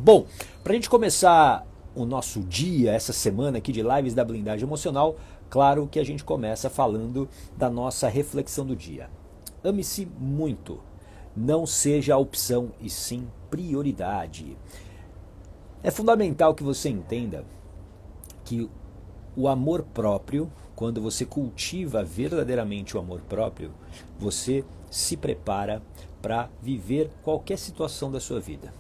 Bom, para a gente começar o nosso dia, essa semana aqui de lives da blindagem emocional, claro que a gente começa falando da nossa reflexão do dia. Ame-se muito. Não seja a opção e sim prioridade. É fundamental que você entenda que o amor próprio, quando você cultiva verdadeiramente o amor próprio, você se prepara para viver qualquer situação da sua vida.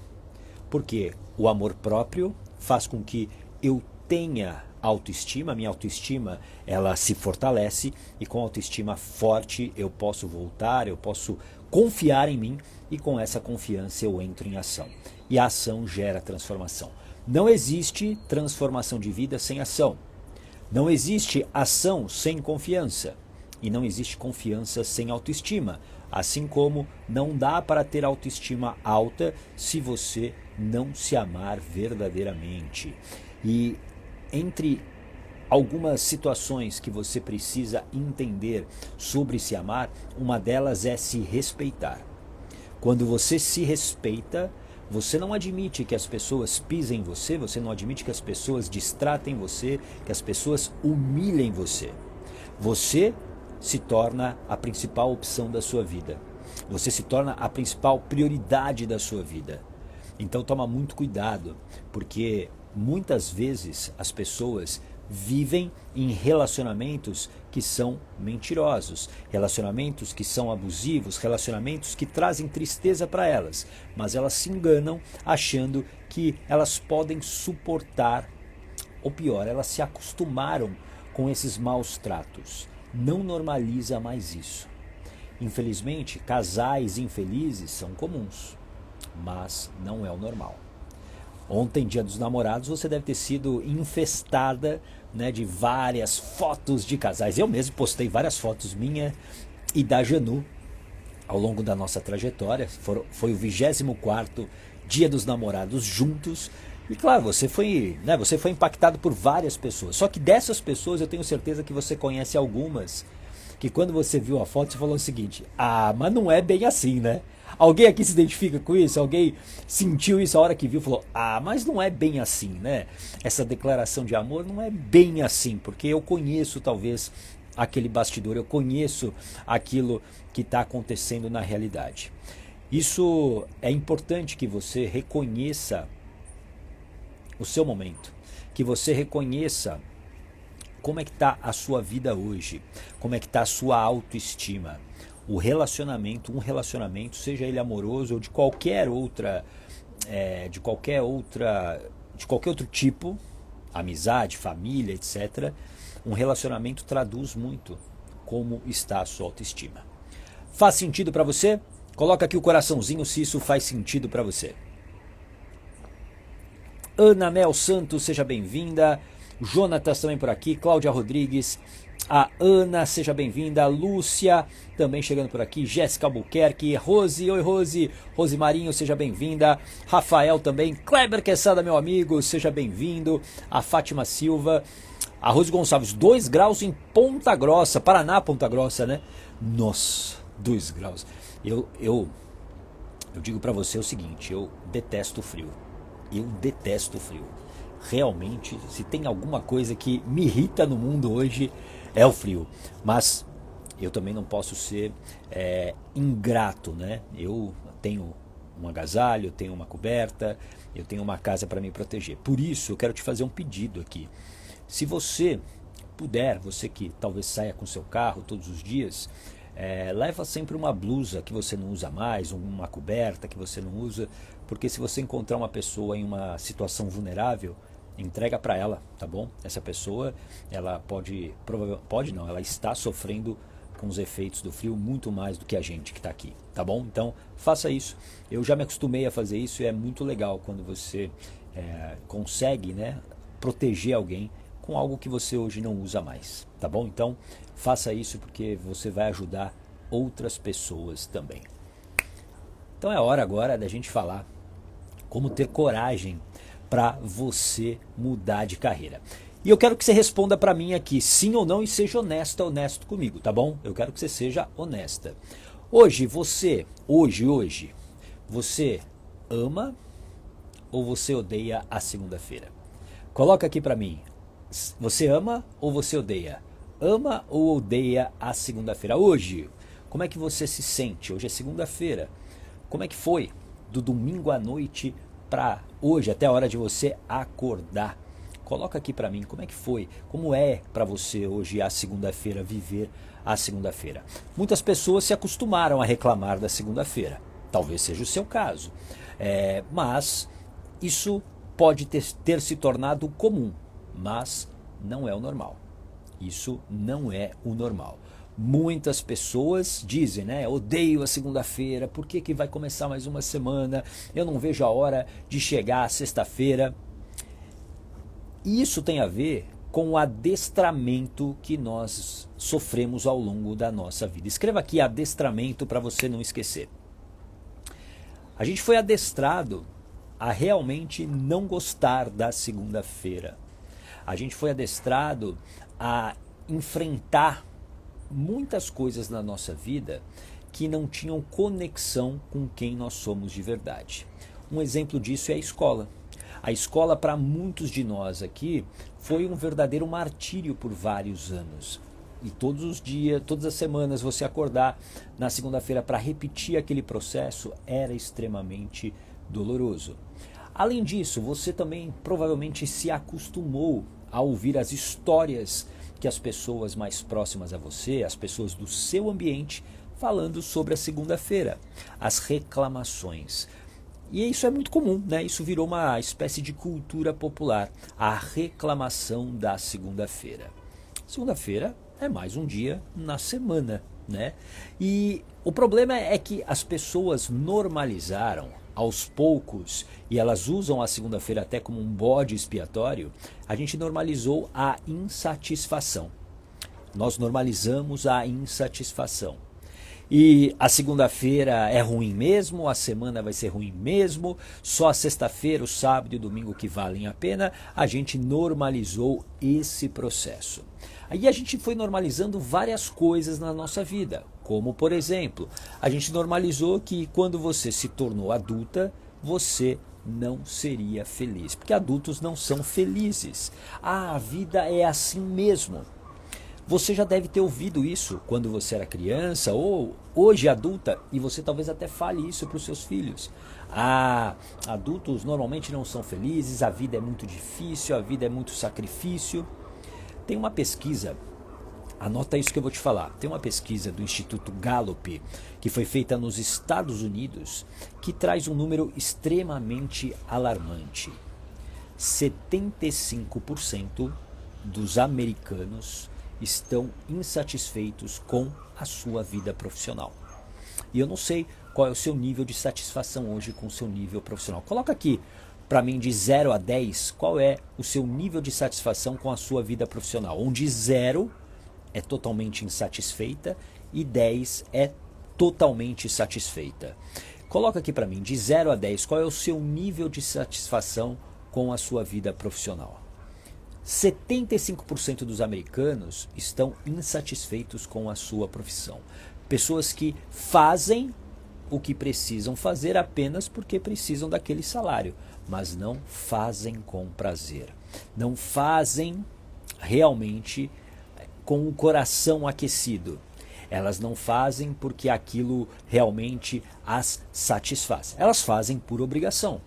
Porque o amor próprio faz com que eu tenha autoestima, minha autoestima ela se fortalece e com autoestima forte eu posso voltar, eu posso confiar em mim e com essa confiança eu entro em ação. E a ação gera transformação. Não existe transformação de vida sem ação. Não existe ação sem confiança. E não existe confiança sem autoestima. Assim como não dá para ter autoestima alta se você não se amar verdadeiramente. E entre algumas situações que você precisa entender sobre se amar, uma delas é se respeitar. Quando você se respeita, você não admite que as pessoas pisem você, você não admite que as pessoas distratem você, que as pessoas humilhem você. Você se torna a principal opção da sua vida. Você se torna a principal prioridade da sua vida. Então toma muito cuidado, porque muitas vezes as pessoas vivem em relacionamentos que são mentirosos, relacionamentos que são abusivos, relacionamentos que trazem tristeza para elas, mas elas se enganam achando que elas podem suportar, ou pior, elas se acostumaram com esses maus tratos. Não normaliza mais isso. Infelizmente, casais infelizes são comuns, mas não é o normal. Ontem, dia dos namorados, você deve ter sido infestada, né, de várias fotos de casais. Eu mesmo postei várias fotos minha e da Janu ao longo da nossa trajetória. Foi o 24º dia dos namorados juntos. E claro, você foi impactado por várias pessoas. Só que dessas pessoas eu tenho certeza que você conhece algumas que quando você viu a foto você falou o seguinte: ah, mas não é bem assim, né? Alguém aqui se identifica com isso? Alguém sentiu isso a hora que viu e falou: ah, mas não é bem assim, né? Essa declaração de amor não é bem assim, porque eu conheço talvez aquele bastidor, eu conheço aquilo que está acontecendo na realidade. Isso é importante que você reconheça o seu momento, que você reconheça como é que está a sua vida hoje, como é que está a sua autoestima. Um relacionamento, seja ele amoroso ou de qualquer outro tipo, amizade, família, etc. Um relacionamento traduz muito como está a sua autoestima. Faz sentido para você? Coloca aqui o coraçãozinho se isso faz sentido para você. Ana Mel Santos, seja bem-vinda. Jonatas também por aqui. Cláudia Rodrigues. A Ana, seja bem-vinda. Lúcia, também chegando por aqui. Jéssica Albuquerque. Rose, oi Rose. Rose Marinho, seja bem-vinda. Rafael também. Kleber Quesada, meu amigo, seja bem-vindo. A Fátima Silva. A Rose Gonçalves, 2 graus em Ponta Grossa. Paraná, Ponta Grossa, né? Nossa, 2 graus. Eu digo pra você o seguinte, eu detesto o frio. Eu detesto o frio. Realmente, se tem alguma coisa que me irrita no mundo hoje, é o frio. Mas eu também não posso ser ingrato, né? Eu tenho um agasalho, eu tenho uma coberta, eu tenho uma casa para me proteger. Por isso, eu quero te fazer um pedido aqui. Se você puder, você que talvez saia com seu carro todos os dias, leva sempre uma blusa que você não usa mais, uma coberta que você não usa, porque se você encontrar uma pessoa em uma situação vulnerável, entrega para ela, tá bom? Essa pessoa, ela ela está sofrendo com os efeitos do frio muito mais do que a gente que está aqui, tá bom? Então, faça isso. Eu já me acostumei a fazer isso e é muito legal quando você consegue, né, proteger alguém com algo que você hoje não usa mais, tá bom? Então, faça isso porque você vai ajudar outras pessoas também. Então é hora agora da gente falar como ter coragem para você mudar de carreira. E eu quero que você responda para mim aqui, sim ou não, e seja honesto comigo, tá bom? Eu quero que você seja honesta. Hoje, você ama ou você odeia a segunda-feira? Coloca aqui para mim. Você ama ou você odeia? Ama ou odeia a segunda-feira? Hoje, como é que você se sente? Hoje é segunda-feira. Como é que foi do domingo à noite para hoje, até a hora de você acordar? Coloca aqui para mim como é que foi, como é para você hoje a segunda-feira, viver a segunda-feira. Muitas pessoas se acostumaram a reclamar da segunda-feira. Talvez seja o seu caso. Mas isso pode ter se tornado comum, mas não é o normal. Isso não é o normal. Muitas pessoas dizem, né? Odeio a segunda-feira, por que vai começar mais uma semana? Eu não vejo a hora de chegar a sexta-feira. E isso tem a ver com o adestramento que nós sofremos ao longo da nossa vida. Escreva aqui adestramento para você não esquecer. A gente foi adestrado a realmente não gostar da segunda-feira. A gente foi adestrado a enfrentar muitas coisas na nossa vida que não tinham conexão com quem nós somos de verdade. Um exemplo disso é a escola. A escola, para muitos de nós aqui, foi um verdadeiro martírio por vários anos. E todos os dias, todas as semanas, você acordar na segunda-feira para repetir aquele processo era extremamente doloroso. Além disso, você também provavelmente se acostumou a ouvir as histórias que as pessoas mais próximas a você, as pessoas do seu ambiente, falando sobre a segunda-feira, as reclamações. E isso é muito comum, né? Isso virou uma espécie de cultura popular, a reclamação da segunda-feira. Segunda-feira é mais um dia na semana, né? E o problema é que as pessoas normalizaram aos poucos, e elas usam a segunda-feira até como um bode expiatório. A gente normalizou a insatisfação. Nós normalizamos a insatisfação. E a segunda-feira é ruim mesmo, a semana vai ser ruim mesmo, só a sexta-feira, o sábado e o domingo que valem a pena. A gente normalizou esse processo. Aí a gente foi normalizando várias coisas na nossa vida, como por exemplo, a gente normalizou que quando você se tornou adulta, você não seria feliz, porque adultos não são felizes. A vida é assim mesmo. Você já deve ter ouvido isso quando você era criança ou hoje adulta, e você talvez até fale isso para os seus filhos. Adultos normalmente não são felizes, a vida é muito difícil, a vida é muito sacrifício. Tem uma pesquisa, anota isso que eu vou te falar, tem uma pesquisa do Instituto Gallup, que foi feita nos Estados Unidos, que traz um número extremamente alarmante. 75% dos americanos estão insatisfeitos com a sua vida profissional. E eu não sei qual é o seu nível de satisfação hoje com o seu nível profissional. Coloca aqui para mim de 0 a 10, qual é o seu nível de satisfação com a sua vida profissional. Onde 0 é totalmente insatisfeita e 10 é totalmente satisfeita. Coloca aqui para mim de 0 a 10, qual é o seu nível de satisfação com a sua vida profissional. 75% dos americanos estão insatisfeitos com a sua profissão. Pessoas que fazem o que precisam fazer apenas porque precisam daquele salário, mas não fazem com prazer. Não fazem realmente com o coração aquecido. Elas não fazem porque aquilo realmente as satisfaz. Elas fazem por obrigação.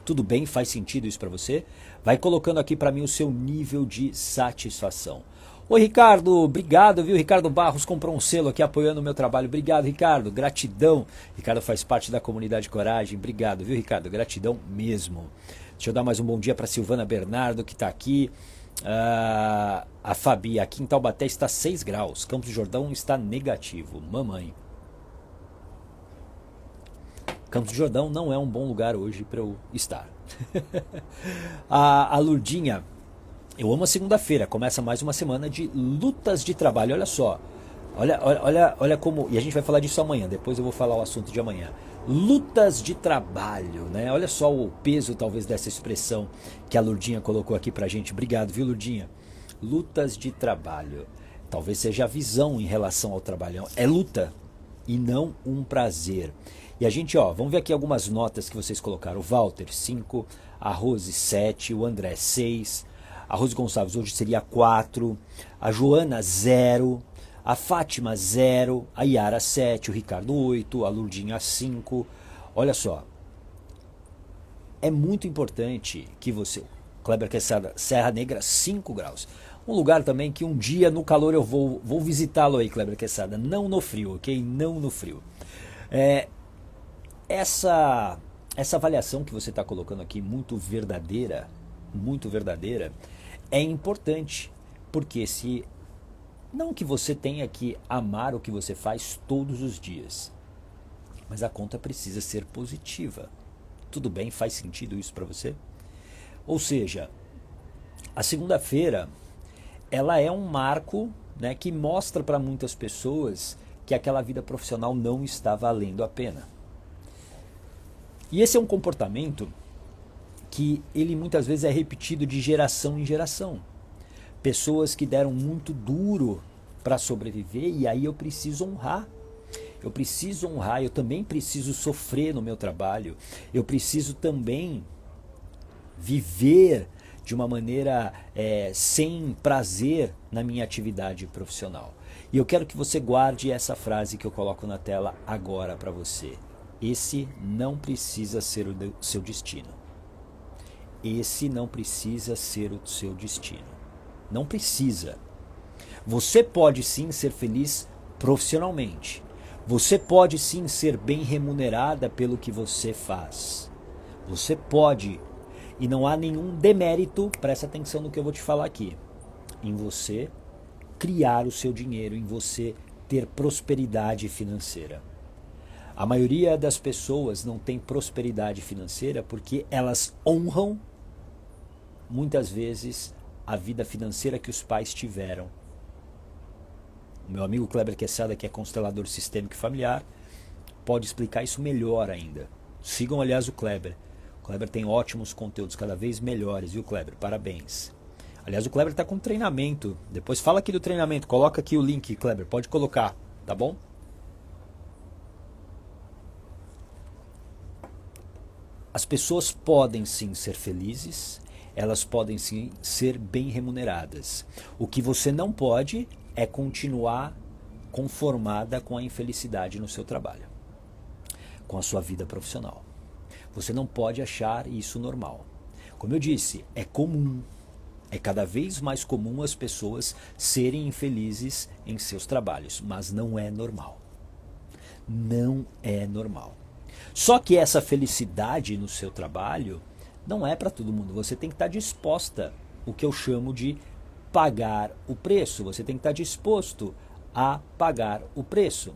Tudo bem? Faz sentido isso para você? Vai colocando aqui para mim o seu nível de satisfação. Oi, Ricardo, obrigado, viu? Ricardo Barros comprou um selo aqui apoiando o meu trabalho. Obrigado, Ricardo, gratidão. Ricardo faz parte da comunidade Coragem. Obrigado, viu, Ricardo? Gratidão mesmo. Deixa eu dar mais um bom dia para Silvana Bernardo, que está aqui. A Fabi, aqui em Taubaté está 6 graus. Campos do Jordão está negativo. Mamãe. Campos do Jordão não é um bom lugar hoje para eu estar. A Lurdinha, eu amo a segunda-feira, começa mais uma semana de lutas de trabalho. Olha só, olha como, e a gente vai falar disso amanhã, depois eu vou falar o assunto de amanhã. Lutas de trabalho, né? Olha só o peso talvez dessa expressão que a Lurdinha colocou aqui pra gente. Obrigado, viu, Lurdinha? Lutas de trabalho. Talvez seja a visão em relação ao trabalhão. É luta. e não um prazer. E a gente, vamos ver aqui algumas notas que vocês colocaram. O Walter, 5, a Rose, 7, o André, 6, a Rose Gonçalves hoje seria 4, a Joana, 0, a Fátima, 0, a Yara, 7, o Ricardo, 8, a Lurdinha, 5. Olha só, é muito importante que você... Kleber Quesada, Serra Negra, 5 graus. Um lugar também que um dia no calor eu vou visitá-lo aí, Kleber Quesada. Não no frio, ok? Não no frio. Essa avaliação que você está colocando aqui, muito verdadeira, é importante. Porque se... Não que você tenha que amar o que você faz todos os dias. Mas a conta precisa ser positiva. Tudo bem? Faz sentido isso para você? Ou seja, a segunda-feira, ela é um marco, né, que mostra para muitas pessoas que aquela vida profissional não está valendo a pena. E esse é um comportamento que ele muitas vezes é repetido de geração em geração. Pessoas que deram muito duro para sobreviver e aí eu preciso honrar. Eu também preciso sofrer no meu trabalho. Eu preciso também viver de uma maneira sem prazer na minha atividade profissional. E eu quero que você guarde essa frase que eu coloco na tela agora para você. Esse não precisa ser o seu destino. Esse não precisa ser o seu destino. Não precisa. Você pode sim ser feliz profissionalmente. Você pode sim ser bem remunerada pelo que você faz. Você pode. E não há nenhum demérito, presta atenção no que eu vou te falar aqui, em você criar o seu dinheiro, em você ter prosperidade financeira. A maioria das pessoas não tem prosperidade financeira porque elas honram, muitas vezes, a vida financeira que os pais tiveram. O meu amigo Kleber Quesada, que é constelador sistêmico e familiar, pode explicar isso melhor ainda. Sigam, aliás, o Kleber. O Kleber tem ótimos conteúdos, cada vez melhores, viu, Kleber? Parabéns. Aliás, o Kleber está com treinamento. Depois fala aqui do treinamento, coloca aqui o link, Kleber, pode colocar, tá bom? As pessoas podem sim ser felizes, elas podem sim ser bem remuneradas. O que você não pode é continuar conformada com a infelicidade no seu trabalho, com a sua vida profissional. Você não pode achar isso normal. Como eu disse, é comum, é cada vez mais comum as pessoas serem infelizes em seus trabalhos, mas não é normal. Não é normal. Só que essa felicidade no seu trabalho não é para todo mundo. Você tem que estar disposta, o que eu chamo de pagar o preço. Você tem que estar disposto a pagar o preço.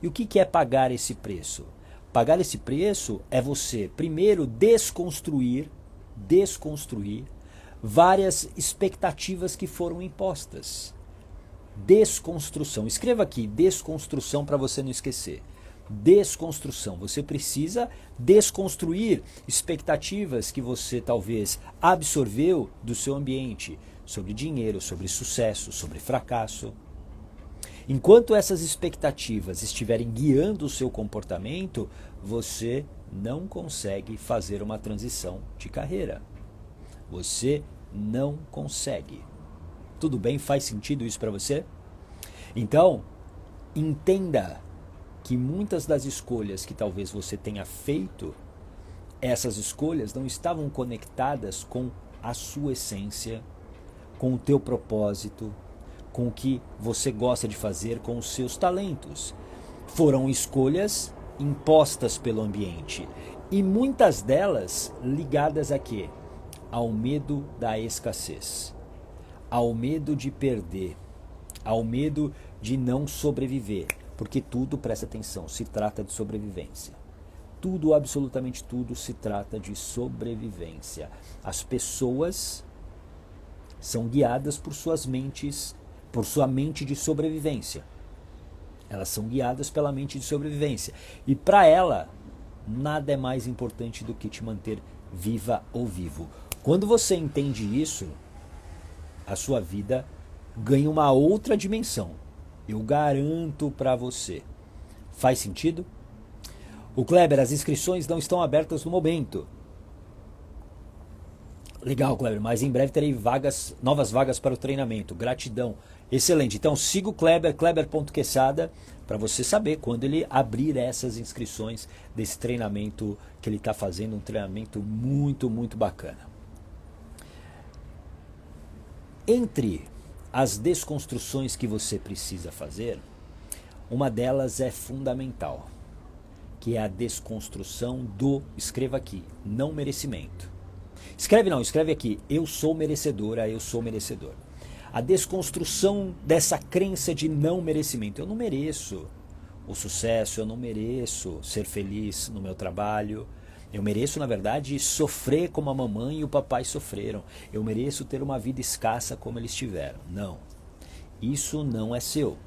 E o que é pagar esse preço? Pagar esse preço é você, primeiro, desconstruir várias expectativas que foram impostas. Desconstrução. Escreva aqui, desconstrução, para você não esquecer. Desconstrução. Você precisa desconstruir expectativas que você talvez absorveu do seu ambiente, sobre dinheiro, sobre sucesso, sobre fracasso. Enquanto essas expectativas estiverem guiando o seu comportamento, você não consegue fazer uma transição de carreira. Você não consegue. Tudo bem? Faz sentido isso para você? Então, entenda que muitas das escolhas que talvez você tenha feito, essas escolhas não estavam conectadas com a sua essência, com o teu propósito, com o que você gosta de fazer, com os seus talentos. Foram escolhas impostas pelo ambiente e muitas delas ligadas a quê? Ao medo da escassez, ao medo de perder, ao medo de não sobreviver, porque tudo, presta atenção, se trata de sobrevivência. Tudo, absolutamente tudo, se trata de sobrevivência. As pessoas são guiadas por suas mentes, por sua mente de sobrevivência. Elas são guiadas pela mente de sobrevivência. E para ela, nada é mais importante do que te manter viva ou vivo. Quando você entende isso, a sua vida ganha uma outra dimensão. Eu garanto para você. Faz sentido? O Kleber, as inscrições não estão abertas no momento. Legal, Kleber, mas em breve terei novas vagas para o treinamento. Gratidão. Excelente. Então siga o Kleber, kleber.quesada, para você saber quando ele abrir essas inscrições desse treinamento que ele está fazendo, um treinamento muito, muito bacana. Entre as desconstruções que você precisa fazer, uma delas é fundamental, que é a desconstrução do, escreva aqui, não merecimento. Escreve aqui, eu sou merecedora, eu sou merecedor. A desconstrução dessa crença de não merecimento. Eu não mereço o sucesso, eu não mereço ser feliz no meu trabalho. Eu mereço, na verdade, sofrer como a mamãe e o papai sofreram. Eu mereço ter uma vida escassa como eles tiveram. Não. Isso não é seu.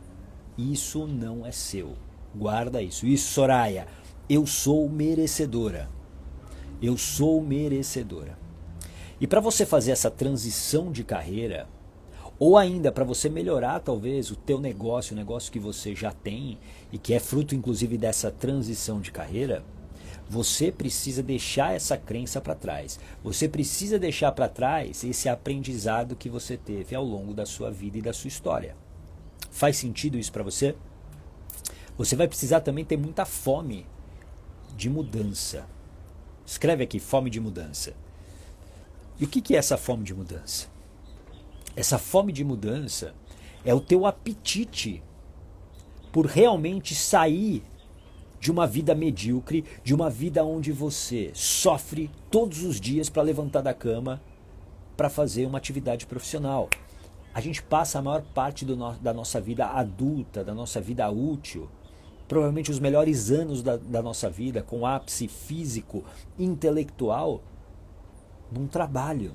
Isso não é seu. Guarda isso. Isso, Soraya. Eu sou merecedora. Eu sou merecedora. E para você fazer essa transição de carreira, ou ainda para você melhorar talvez o teu negócio, o negócio que você já tem e que é fruto inclusive dessa transição de carreira, você precisa deixar essa crença para trás. Você precisa deixar para trás esse aprendizado que você teve ao longo da sua vida e da sua história. Faz sentido isso para você? Você vai precisar também ter muita fome de mudança. Escreve aqui, fome de mudança. E o que é essa fome de mudança? Essa fome de mudança é o teu apetite por realmente sair de uma vida medíocre, de uma vida onde você sofre todos os dias para levantar da cama para fazer uma atividade profissional. A gente passa a maior parte da nossa vida adulta, da nossa vida útil, provavelmente os melhores anos da nossa vida, com ápice físico, intelectual, num trabalho.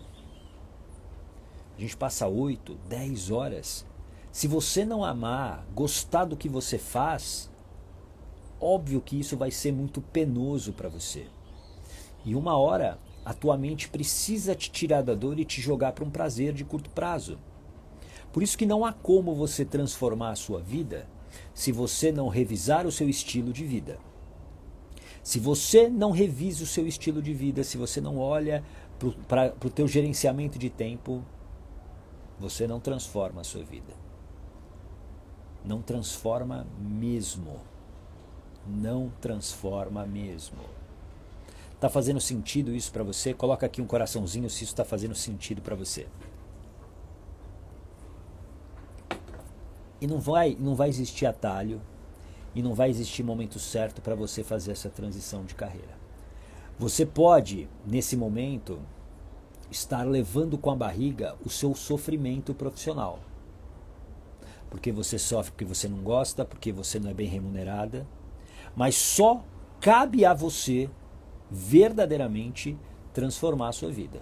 A gente passa 8, 10 horas. Se você não amar, gostar do que você faz, óbvio que isso vai ser muito penoso para você. E uma hora, a tua mente precisa te tirar da dor e te jogar para um prazer de curto prazo. Por isso que não há como você transformar a sua vida se você não revisar o seu estilo de vida. Se você não revisa o seu estilo de vida, se você não olha para o teu gerenciamento de tempo, você não transforma a sua vida. Não transforma mesmo. Não transforma mesmo. Tá fazendo sentido isso para você? Coloca aqui um coraçãozinho se isso está fazendo sentido para você. E não vai existir atalho e não vai existir momento certo para você fazer essa transição de carreira. Você pode, nesse momento, estar levando com a barriga o seu sofrimento profissional. Porque você sofre porque você não gosta, porque você não é bem remunerada. Mas só cabe a você, verdadeiramente, transformar a sua vida.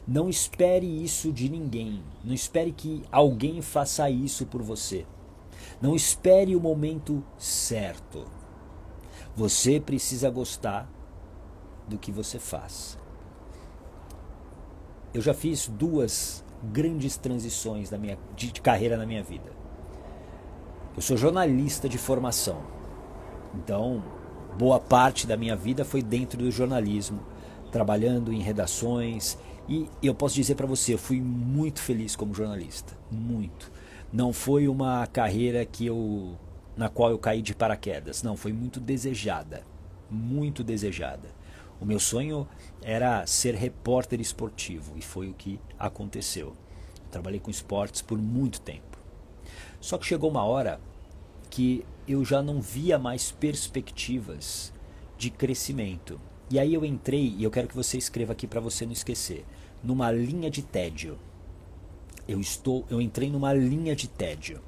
Não espere isso de ninguém. Não espere que alguém faça isso por você. Não espere o momento certo. Você precisa gostar do que você faz. Eu já fiz 2 grandes transições de carreira na minha vida. Eu sou jornalista de formação. Então, boa parte da minha vida foi dentro do jornalismo, trabalhando em redações. E eu posso dizer para você, eu fui muito feliz como jornalista. Muito. Não foi uma carreira na qual eu caí de paraquedas. Não, foi muito desejada. Muito desejada. O meu sonho era ser repórter esportivo e foi o que aconteceu. Eu trabalhei com esportes por muito tempo. Só que chegou uma hora que eu já não via mais perspectivas de crescimento. E aí eu entrei, e eu quero que você escreva aqui para você não esquecer, numa linha de tédio. Eu entrei numa linha de tédio.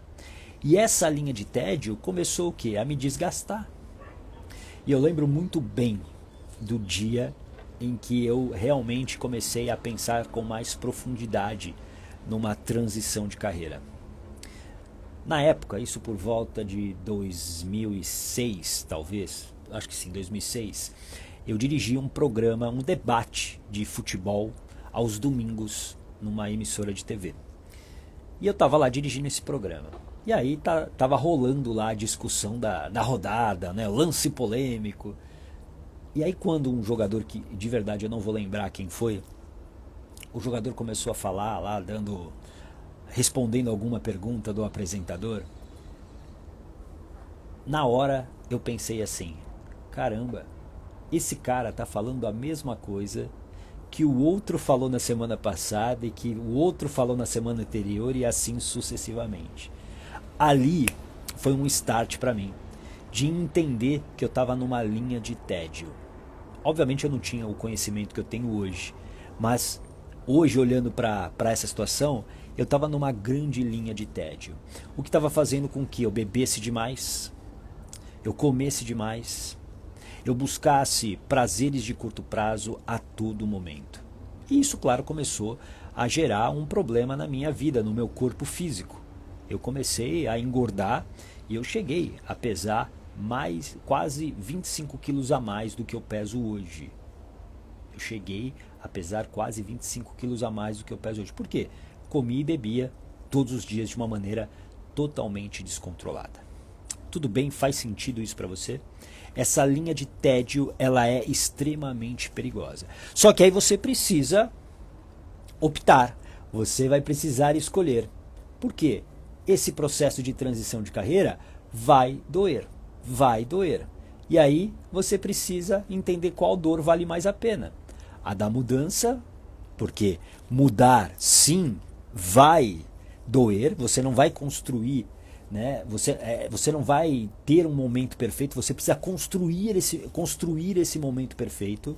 E essa linha de tédio começou o quê? A me desgastar. E eu lembro muito bem do dia em que eu realmente comecei a pensar com mais profundidade numa transição de carreira. Na época, isso por volta de 2006, talvez, acho que sim, 2006, eu dirigi um programa, um debate de futebol aos domingos numa emissora de TV. E eu estava lá dirigindo esse programa. E aí tava rolando lá a discussão da rodada, né? Lance polêmico. E aí quando um jogador que de verdade eu não vou lembrar quem foi, o jogador começou a falar lá, respondendo alguma pergunta do apresentador, na hora eu pensei assim, caramba, esse cara tá falando a mesma coisa que o outro falou na semana passada e que o outro falou na semana anterior e assim sucessivamente. Ali foi um start para mim de entender que eu estava numa linha de tédio. Obviamente eu não tinha o conhecimento que eu tenho hoje, mas hoje olhando para essa situação, eu estava numa grande linha de tédio. O que estava fazendo com que eu bebesse demais, eu comesse demais, eu buscasse prazeres de curto prazo a todo momento. E isso, claro, começou a gerar um problema na minha vida, no meu corpo físico. Eu comecei a engordar e eu cheguei a pesar quase 25 quilos a mais do que eu peso hoje. Eu cheguei a pesar quase 25 quilos a mais do que eu peso hoje. Por quê? Comi e bebia todos os dias de uma maneira totalmente descontrolada. Tudo bem? Faz sentido isso para você? Essa linha de tédio, ela é extremamente perigosa. Só que aí você precisa optar. Você vai precisar escolher. Por quê? Esse processo de transição de carreira vai doer. Vai doer. E aí você precisa entender qual dor vale mais a pena. A da mudança, porque mudar sim vai doer, você não vai construir, né? Você não vai ter um momento perfeito, você precisa construir esse momento perfeito.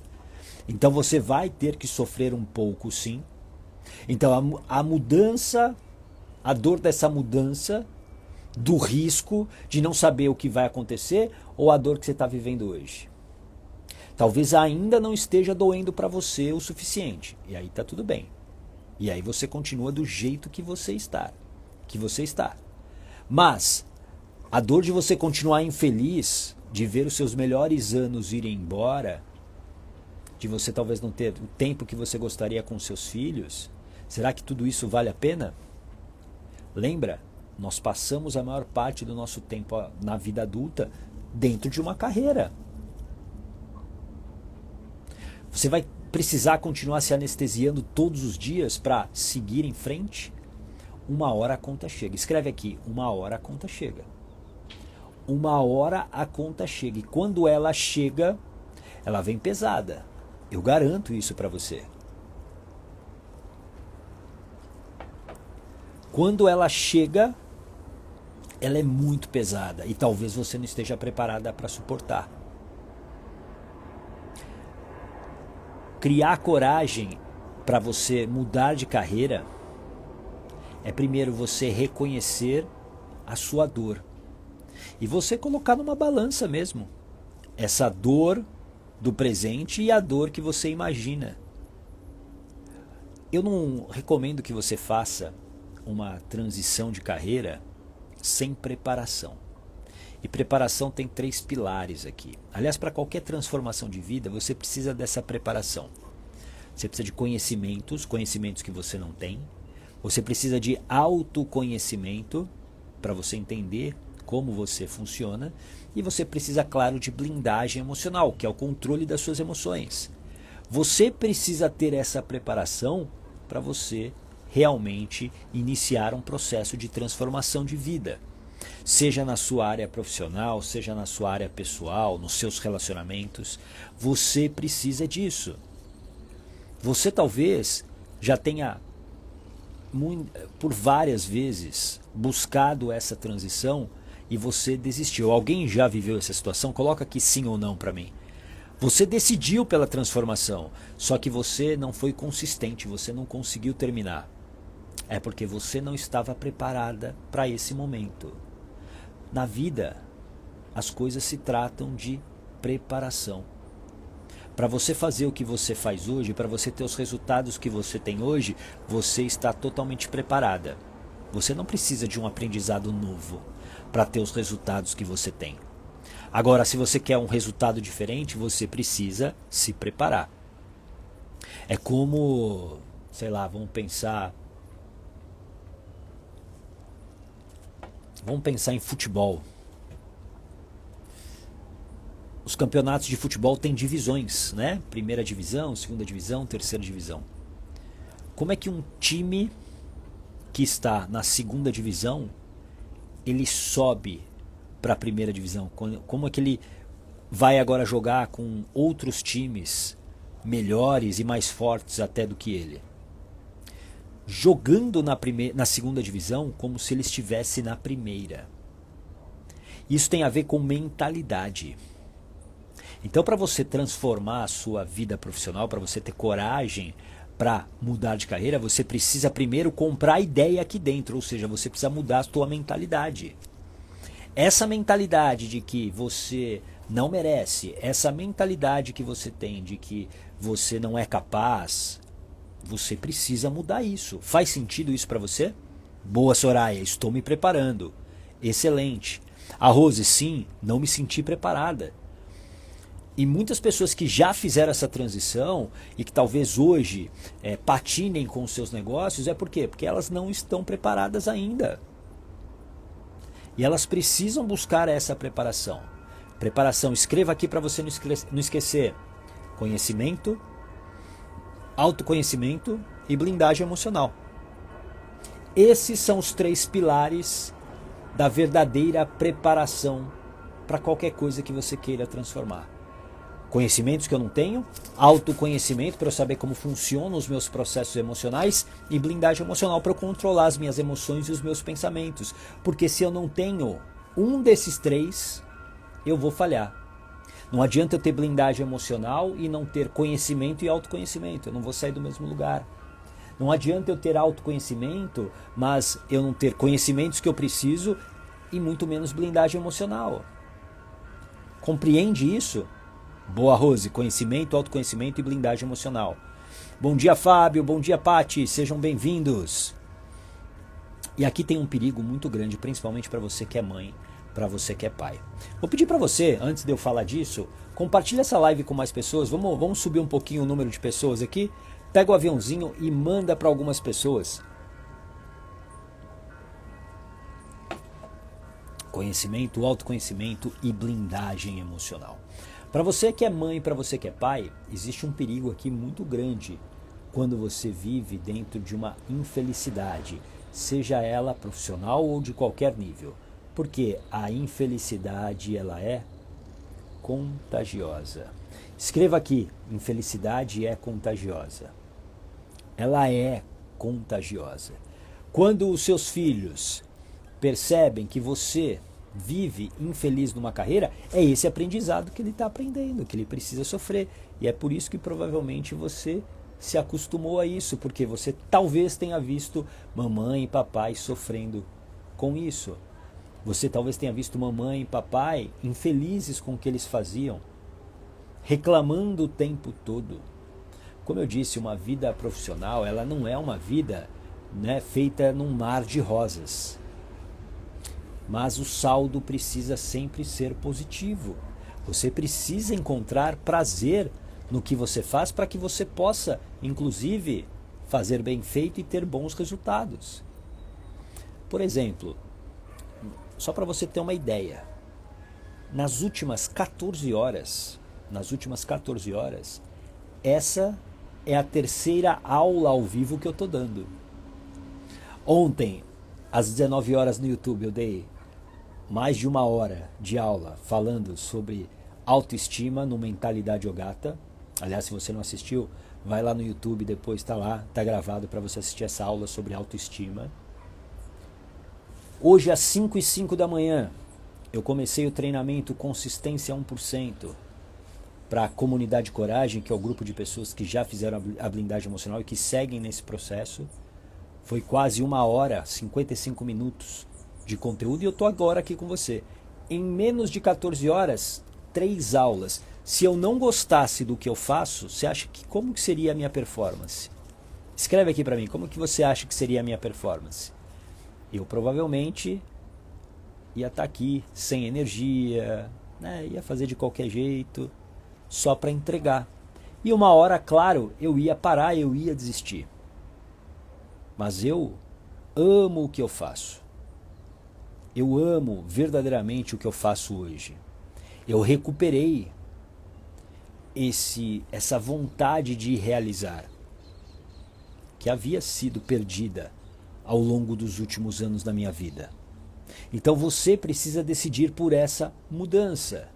Então você vai ter que sofrer um pouco sim. Então a mudança, a dor dessa mudança, do risco de não saber o que vai acontecer ou a dor que você está vivendo hoje. Talvez ainda não esteja doendo para você o suficiente. E aí está tudo bem. E aí você continua do jeito que você está. Mas a dor de você continuar infeliz, de ver os seus melhores anos irem embora, de você talvez não ter o tempo que você gostaria com seus filhos, será que tudo isso vale a pena? Lembra? Nós passamos a maior parte do nosso tempo na vida adulta dentro de uma carreira. Você vai precisar continuar se anestesiando todos os dias para seguir em frente? Uma hora a conta chega. Escreve aqui, uma hora a conta chega. Uma hora a conta chega. E quando ela chega, ela vem pesada. Eu garanto isso para você. Quando ela chega, ela é muito pesada e talvez você não esteja preparada para suportar. Criar coragem para você mudar de carreira é primeiro você reconhecer a sua dor e você colocar numa balança mesmo essa dor do presente e a dor que você imagina. Eu não recomendo que você faça uma transição de carreira sem preparação. E preparação tem 3 pilares aqui. Aliás, para qualquer transformação de vida, você precisa dessa preparação. Você precisa de conhecimentos que você não tem. Você precisa de autoconhecimento para você entender como você funciona. E você precisa, claro, de blindagem emocional, que é o controle das suas emoções. Você precisa ter essa preparação para você realmente iniciar um processo de transformação de vida. Seja na sua área profissional, seja na sua área pessoal, nos seus relacionamentos, você precisa disso. Você talvez já tenha por várias vezes buscado essa transição e você desistiu. Alguém já viveu essa situação? Coloca aqui sim ou não para mim. Você decidiu pela transformação, só que você não foi consistente, você não conseguiu terminar. É porque você não estava preparada para esse momento. Na vida, as coisas se tratam de preparação. Para você fazer o que você faz hoje, para você ter os resultados que você tem hoje, você está totalmente preparada. Você não precisa de um aprendizado novo para ter os resultados que você tem. Agora, se você quer um resultado diferente, você precisa se preparar. É como, sei lá, vamos pensar Vamos pensar em futebol. Os campeonatos de futebol têm divisões, né? Primeira divisão, segunda divisão, terceira divisão. Como é que um time que está na segunda divisão, ele sobe para a primeira divisão? Como é que ele vai agora jogar com outros times melhores e mais fortes até do que ele? Jogando na segunda divisão como se ele estivesse na primeira. Isso tem a ver com mentalidade. Então, para você transformar a sua vida profissional, para você ter coragem para mudar de carreira, você precisa primeiro comprar a ideia aqui dentro, ou seja, você precisa mudar a sua mentalidade. Essa mentalidade de que você não merece, essa mentalidade que você tem de que você não é capaz, você precisa mudar isso. Faz sentido isso para você? Boa, Soraya, estou me preparando. Excelente. A Rose, sim, não me senti preparada. E muitas pessoas que já fizeram essa transição e que talvez hoje patinem com os seus negócios, é por quê? Porque elas não estão preparadas ainda. E elas precisam buscar essa preparação. Preparação, escreva aqui para você não esquecer. Conhecimento, autoconhecimento e blindagem emocional. Esses são os 3 pilares da verdadeira preparação para qualquer coisa que você queira transformar. Conhecimentos que eu não tenho, autoconhecimento para eu saber como funcionam os meus processos emocionais e blindagem emocional para eu controlar as minhas emoções e os meus pensamentos. Porque se eu não tenho um desses 3, eu vou falhar. Não adianta eu ter blindagem emocional e não ter conhecimento e autoconhecimento. Eu não vou sair do mesmo lugar. Não adianta eu ter autoconhecimento, mas eu não ter conhecimentos que eu preciso e muito menos blindagem emocional. Compreende isso? Boa, Rose. Conhecimento, autoconhecimento e blindagem emocional. Bom dia, Fábio. Bom dia, Pati. Sejam bem-vindos. E aqui tem um perigo muito grande, principalmente para você que é mãe, para você que é pai. Vou pedir para você, antes de eu falar disso, compartilhe essa live com mais pessoas. Vamos subir um pouquinho o número de pessoas aqui. Pega o aviãozinho e manda para algumas pessoas. Conhecimento, autoconhecimento e blindagem emocional. Para você que é mãe, para você que é pai, existe um perigo aqui muito grande quando você vive dentro de uma infelicidade, seja ela profissional ou de qualquer nível. Porque a infelicidade, ela é contagiosa. Escreva aqui, infelicidade é contagiosa. Ela é contagiosa. Quando os seus filhos percebem que você vive infeliz numa carreira, é esse aprendizado que ele está aprendendo, que ele precisa sofrer. E é por isso que provavelmente você se acostumou a isso, porque você talvez tenha visto mamãe e papai sofrendo com isso. Você talvez tenha visto mamãe e papai infelizes com o que eles faziam, reclamando o tempo todo. Como eu disse, uma vida profissional, ela não é uma vida, feita num mar de rosas. Mas o saldo precisa sempre ser positivo. Você precisa encontrar prazer no que você faz para que você possa, inclusive, fazer bem feito e ter bons resultados. Por exemplo, só para você ter uma ideia, nas últimas 14 horas, essa é a 3ª aula ao vivo que eu estou dando. Ontem, às 19 horas no YouTube, eu dei mais de 1 hora de aula falando sobre autoestima no Mentalidade Ogata. Aliás, se você não assistiu, vai lá no YouTube, depois está lá, está gravado para você assistir essa aula sobre autoestima. Hoje às 5h05 da manhã, eu comecei o treinamento Consistência 1% para a Comunidade Coragem, que é o grupo de pessoas que já fizeram a blindagem emocional e que seguem nesse processo. Foi quase 1 hora, 55 minutos de conteúdo e eu estou agora aqui com você. Em menos de 14 horas, 3 aulas. Se eu não gostasse do que eu faço, você acha que como que seria a minha performance? Escreve aqui para mim, como que você acha que seria a minha performance? Eu provavelmente ia estar aqui sem energia, ia fazer de qualquer jeito, só para entregar. E 1 hora, claro, eu ia parar, eu ia desistir. Mas eu amo o que eu faço. Eu amo verdadeiramente o que eu faço hoje. Eu recuperei essa vontade de realizar, que havia sido perdida ao longo dos últimos anos da minha vida. Então você precisa decidir por essa mudança.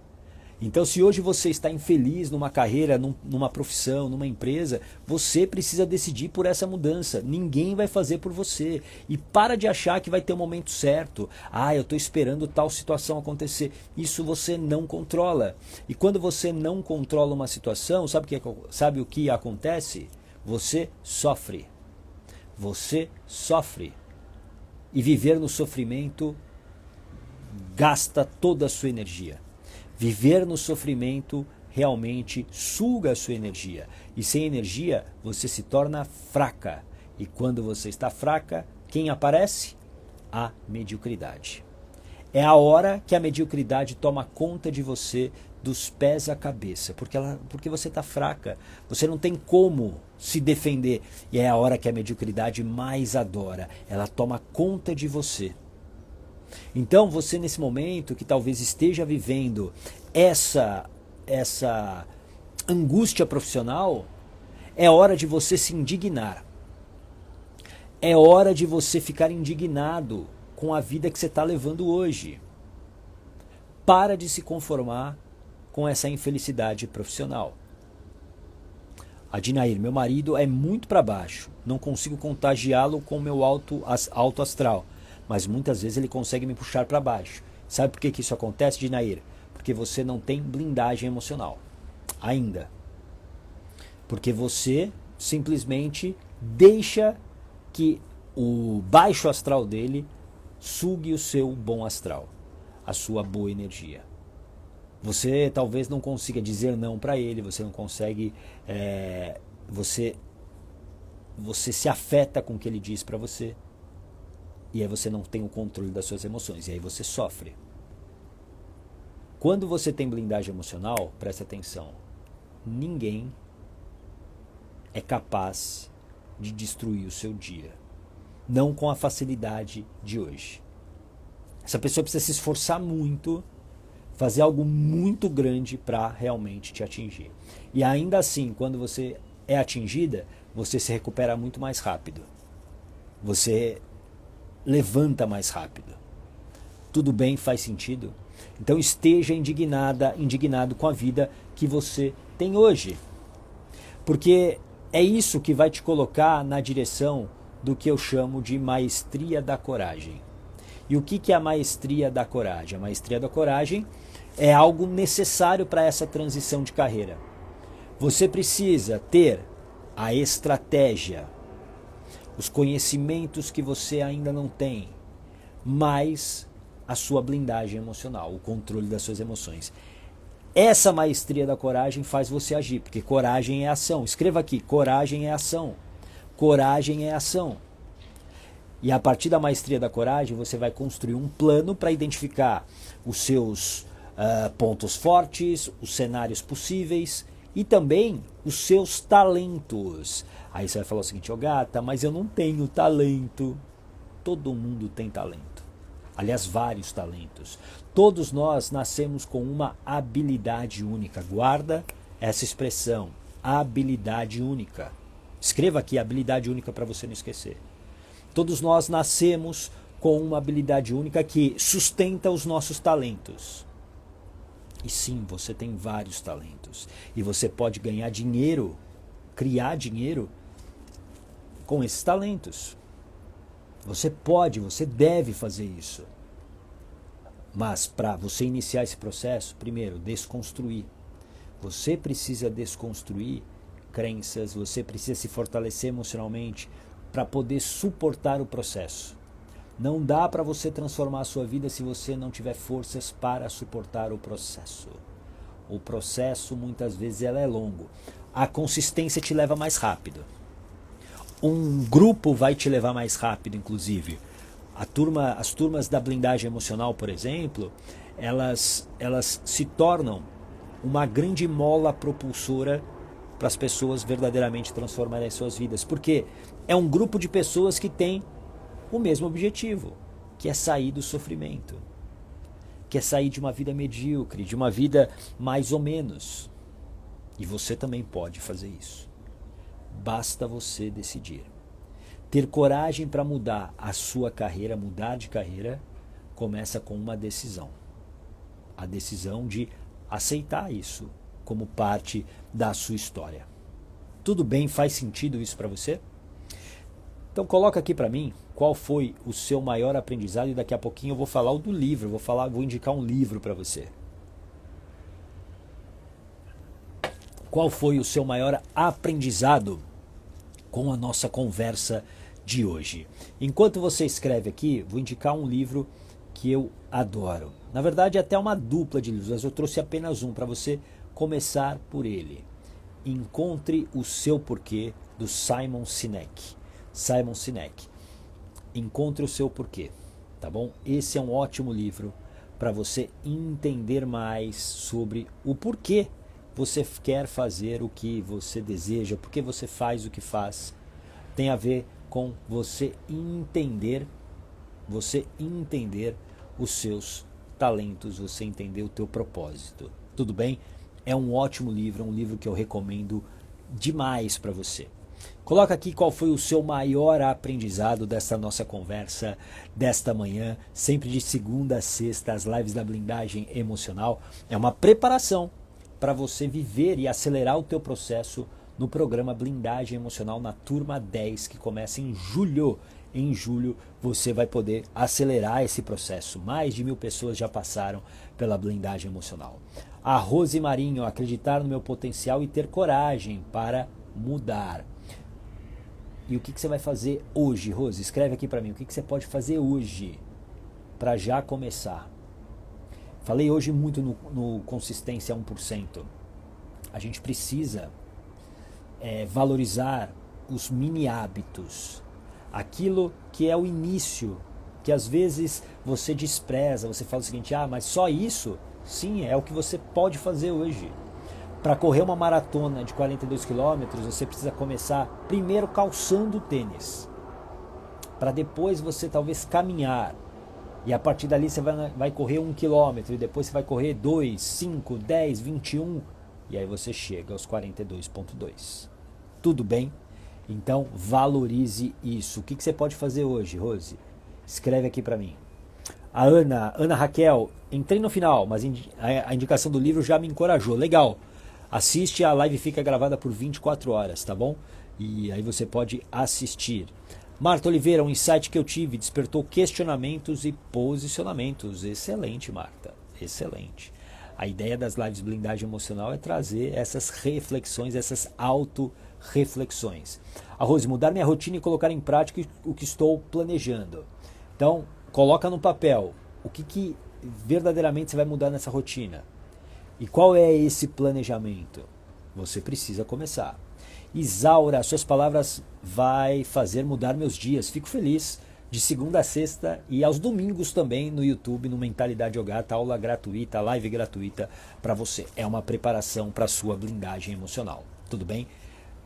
Então, se hoje você está infeliz numa carreira, numa profissão, numa empresa, você precisa decidir por essa mudança. Ninguém vai fazer por você. E para de achar que vai ter o momento certo. Ah, eu estou esperando tal situação acontecer. Isso você não controla. E quando você não controla uma situação, sabe o que acontece? Você sofre. Você sofre. E viver no sofrimento gasta toda a sua energia. Viver no sofrimento realmente suga a sua energia. E sem energia você se torna fraca. E quando você está fraca, quem aparece? A mediocridade. É a hora que a mediocridade toma conta de você dos pés à cabeça. Porque você está fraca. Você não tem como se defender. E é a hora que a mediocridade mais adora. Ela toma conta de você. Então você nesse momento que talvez esteja vivendo essa angústia profissional, é hora de você se indignar. É hora de você ficar indignado com a vida que você está levando hoje. Para de se conformar com essa infelicidade profissional. Adinair, meu marido é muito para baixo, não consigo contagiá-lo com o meu alto astral. Mas muitas vezes ele consegue me puxar para baixo. Sabe por que isso acontece, Dinair? Porque você não tem blindagem emocional. Ainda. Porque você simplesmente deixa que o baixo astral dele sugue o seu bom astral. A sua boa energia. Você talvez não consiga dizer não para ele. Você não consegue... Você se afeta com o que ele diz para você. E aí você não tem o controle das suas emoções. E aí você sofre. Quando você tem blindagem emocional, presta atenção. Ninguém é capaz de destruir o seu dia. Não com a facilidade de hoje. Essa pessoa precisa se esforçar muito, fazer algo muito grande para realmente te atingir. E ainda assim, quando você é atingida, você se recupera muito mais rápido. Você levanta mais rápido. Tudo bem? Faz sentido? Então esteja indignado com a vida que você tem hoje. Porque é isso que vai te colocar na direção do que eu chamo de maestria da coragem. E o que é a maestria da coragem? A maestria da coragem é algo necessário para essa transição de carreira. Você precisa ter a estratégia, os conhecimentos que você ainda não tem, mais a sua blindagem emocional, o controle das suas emoções. Essa maestria da coragem faz você agir, porque coragem é ação. Escreva aqui, coragem é ação. Coragem é ação. E a partir da maestria da coragem, você vai construir um plano para identificar os seus pontos fortes, os cenários possíveis e também os seus talentos. Aí você vai falar o seguinte, gata, mas eu não tenho talento. Todo mundo tem talento. Aliás, vários talentos. Todos nós nascemos com uma habilidade única. Guarda essa expressão, habilidade única. Escreva aqui, habilidade única, para você não esquecer. Todos nós nascemos com uma habilidade única que sustenta os nossos talentos. E sim, você tem vários talentos. E você pode ganhar dinheiro, criar dinheiro com esses talentos. Você pode, você deve fazer isso. Mas para você iniciar esse processo, primeiro, desconstruir. Você precisa desconstruir crenças, você precisa se fortalecer emocionalmente para poder suportar o processo. Não dá para você transformar a sua vida se você não tiver forças para suportar o processo. O processo muitas vezes é longo. A consistência te leva mais rápido. Um grupo vai te levar mais rápido, inclusive. As turmas da blindagem emocional, por exemplo, elas se tornam uma grande mola propulsora para as pessoas verdadeiramente transformarem suas vidas. Porque é um grupo de pessoas que tem o mesmo objetivo. que é sair do sofrimento, que é sair de uma vida medíocre, de uma vida mais ou menos. E você também pode fazer isso. Basta você decidir. Ter coragem para mudar a sua carreira, mudar de carreira, começa com uma decisão. A decisão de aceitar isso como parte da sua história. Tudo bem? Faz sentido isso para você? Então coloca aqui para mim qual foi o seu maior aprendizado e daqui a pouquinho eu vou falar o do livro, vou indicar um livro para você. Qual foi o seu maior aprendizado com a nossa conversa de hoje? Enquanto você escreve aqui, vou indicar um livro que eu adoro. Na verdade, é até uma dupla de livros, mas eu trouxe apenas um para você começar por ele. Encontre o Seu Porquê, do Simon Sinek. Simon Sinek. Encontre o seu porquê, tá bom? Esse é um ótimo livro para você entender mais sobre o porquê você quer fazer o que você deseja, porque você faz o que faz. Tem a ver com você entender os seus talentos, você entender o teu propósito. Tudo bem? É um ótimo livro, é um livro que eu recomendo demais para você. Coloca aqui qual foi o seu maior aprendizado dessa nossa conversa desta manhã, sempre de segunda a sexta, as lives da blindagem emocional. É uma preparação para você viver e acelerar o teu processo no programa Blindagem Emocional na turma 10, que começa em julho. Em julho você vai poder acelerar esse processo. Mais de 1000 pessoas já passaram pela blindagem emocional. A Rose Marinho, acreditar no meu potencial e ter coragem para mudar. E o que você vai fazer hoje, Rose? Escreve aqui para mim. O que você pode fazer hoje para já começar? Falei hoje muito no Consistência 1%. A gente precisa valorizar os mini hábitos. Aquilo que é o início, que às vezes você despreza. Você fala o seguinte, mas só isso? Sim, é o que você pode fazer hoje. Para correr uma maratona de 42 quilômetros, você precisa começar primeiro calçando o tênis. Para depois você talvez caminhar. E a partir dali você vai correr 1 quilômetro. E depois você vai correr 2, 5, 10, 21. E aí você chega aos 42,2. Tudo bem? Então valorize isso. O que você pode fazer hoje, Rose? Escreve aqui para mim. A Ana Raquel, entrei no final, mas a indicação do livro já me encorajou. Legal. Assiste, a live fica gravada por 24 horas, tá bom? E aí você pode assistir. Marta Oliveira, um insight que eu tive, despertou questionamentos e posicionamentos. Excelente, Marta, excelente. A ideia das lives Blindagem Emocional é trazer essas reflexões, essas auto-reflexões. A Rose, mudar minha rotina e colocar em prática o que estou planejando. Então, coloca no papel o que verdadeiramente você vai mudar nessa rotina. E qual é esse planejamento? Você precisa começar. Isaura, suas palavras vai fazer mudar meus dias. Fico feliz de segunda a sexta e aos domingos também no YouTube, no Mentalidade Ogata, aula gratuita, live gratuita para você. É uma preparação para a sua blindagem emocional. Tudo bem?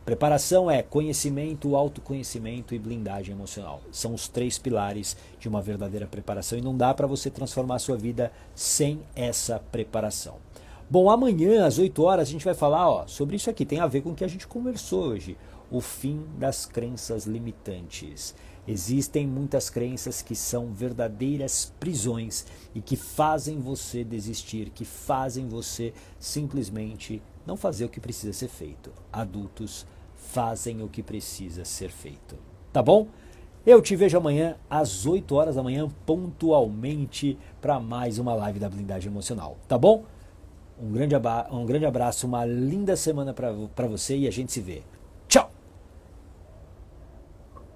Preparação é conhecimento, autoconhecimento e blindagem emocional. São os 3 pilares de uma verdadeira preparação e não dá para você transformar a sua vida sem essa preparação. Bom, amanhã às 8 horas a gente vai falar sobre isso aqui, tem a ver com o que a gente conversou hoje. O fim das crenças limitantes. Existem muitas crenças que são verdadeiras prisões e que fazem você desistir, que fazem você simplesmente não fazer o que precisa ser feito. Adultos fazem o que precisa ser feito. Tá bom? Eu te vejo amanhã às 8 horas da manhã, pontualmente, para mais uma live da Blindagem Emocional. Tá bom? Um grande abraço, uma linda semana para você e a gente se vê.